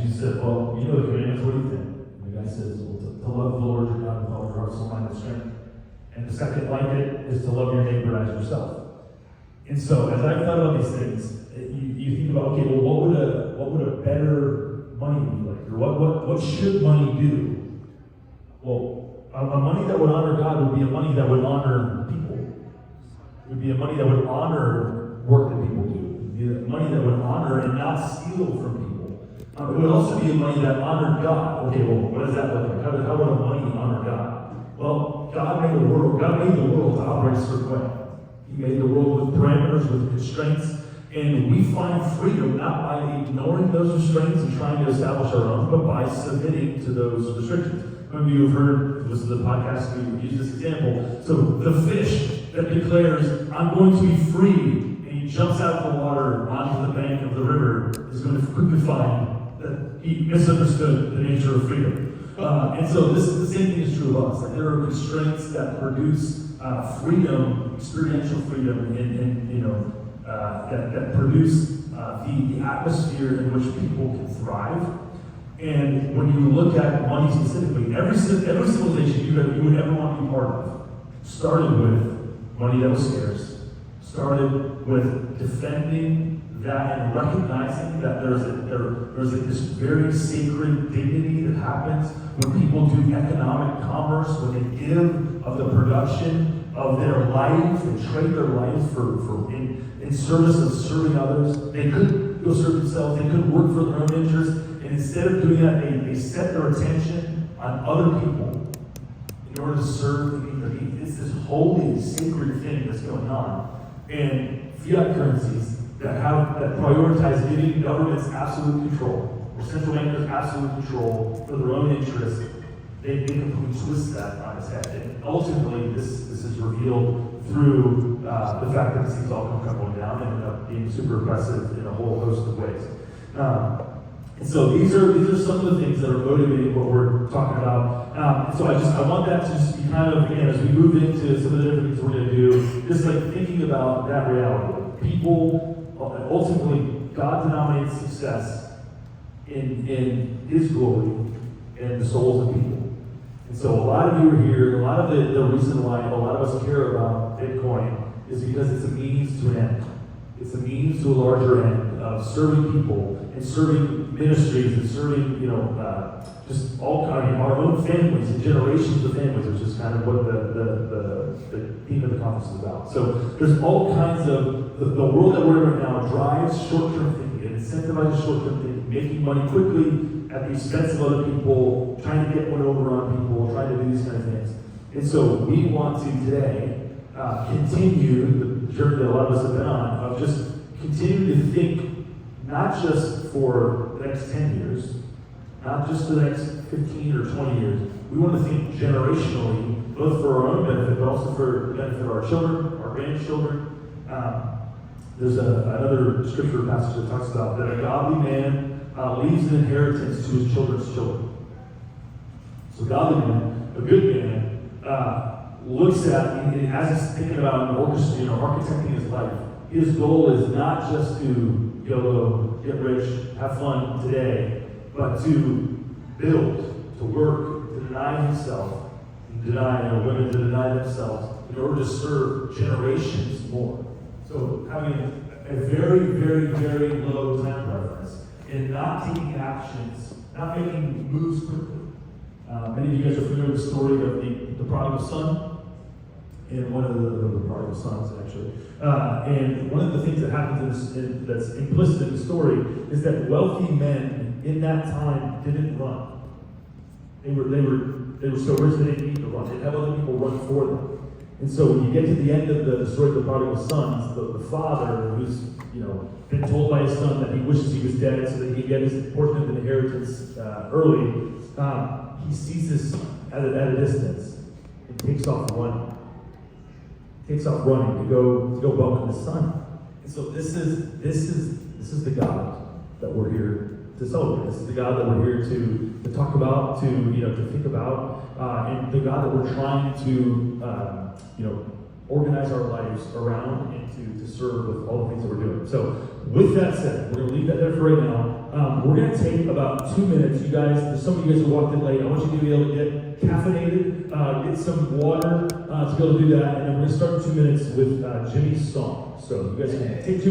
Jesus said, well, you know the commandments, what do you think? And the guy says, well, to love the Lord your God with all your heart, soul, mind, and strength. And the second like it is to love your neighbor as yourself. And so, as I've thought about these things, you think about, okay, well, what would a better money be like? Or what should money do? Well, a money that would honor God would be a money that would honor people. It would be a money that would honor work that people do. It would be a money that would honor and not steal from people. It would also be a money that honored God. Okay, well, what does that look like? How would a money honor God? Well, God made the world. God made the world to operate a certain way. He made the world with parameters, with constraints, and we find freedom not by ignoring those restraints and trying to establish our own, but by submitting to those restrictions. Some of you have heard, listen to the podcast, we use this example. So the fish that declares, I'm going to be free, and he jumps out of the water onto the bank of the river, is going to quickly find that he misunderstood the nature of freedom. And so this is the same thing is true of us. Like there are constraints that produce freedom, experiential freedom, and that produce the atmosphere in which people can thrive. And when you look at money specifically, every civilization you would ever want to be part of started with money that was scarce, started with defending that and recognizing that there's this very sacred dignity that happens when people do economic commerce, when they give of the production of their life, they trade their lives in service of serving others. They couldn't go serve themselves, they couldn't work for their own interests, and instead of doing that, they set their attention on other people in order to serve and meet their needs. It's this holy, sacred thing that's going on. And fiat currencies that prioritize giving governments absolute control, or central bankers absolute control for their own interests, they completely twist that on its head. And ultimately, this is revealed through the fact that these things all come crumbling down and end up being super oppressive in a whole host of ways. And so these are some of the things that are motivating what we're talking about. So I want that to just be kind of, again, as we move into some of the different things we're going to do, just like thinking about that reality. People, ultimately, God denominates success in His glory and the souls of people. And so a lot of you are here, a lot of the reason why a lot of us care about Bitcoin is because it's a means to an end. It's a means to a larger end of serving people and serving ministries and serving, just all kind of our own families and generations of families, which is kind of what the theme of the conference is about. So there's all kinds of, the world that we're in right now drives short-term thinking. It incentivizes short-term thinking, making money quickly at the expense of other people, trying to get one over on people, trying to do these kind of things. And so we want to today continue the journey that a lot of us have been on, of just continuing to think not just for the next 10 years, not just for the next 15 or 20 years. We want to think generationally, both for our own benefit, but also for the benefit of our children, our grandchildren. There's another scripture passage that talks about that a godly man leaves an inheritance to his children's children. So a godly man, a good man, looks at, as he's thinking about architecting his life, his goal is not just to YOLO, get rich, have fun today, but to build, to work, to deny himself, women to deny themselves in order to serve generations more. So having a very, very, very low time preference and not taking actions, not making moves quickly. Many of you guys are familiar with the story of the prodigal son, and one of the prodigal sons, actually. And one of the things that happens that's implicit in the story is that wealthy men in that time didn't run. They were so rich they didn't need to run. They'd have other people run for them. And so when you get to the end of the story of the prodigal sons, the father, who's been told by his son that he wishes he was dead so that he could get his portion of the inheritance early, he sees this at a distance and takes off running. Takes off running to go welcome his son. And so this is the God that we're here to celebrate. This is the God that we're here to talk about, to think about, and the God that we're trying to organize our lives around and to serve with all the things that we're doing. So with that said, we're going to leave that there for right now. We're going to take about 2 minutes. You guys, there's some of you guys who walked in late. I want you to be able to get caffeinated, get some water to be able to do that. And then we're going to start in 2 minutes with Jimmy's song. So you guys can take 2 minutes.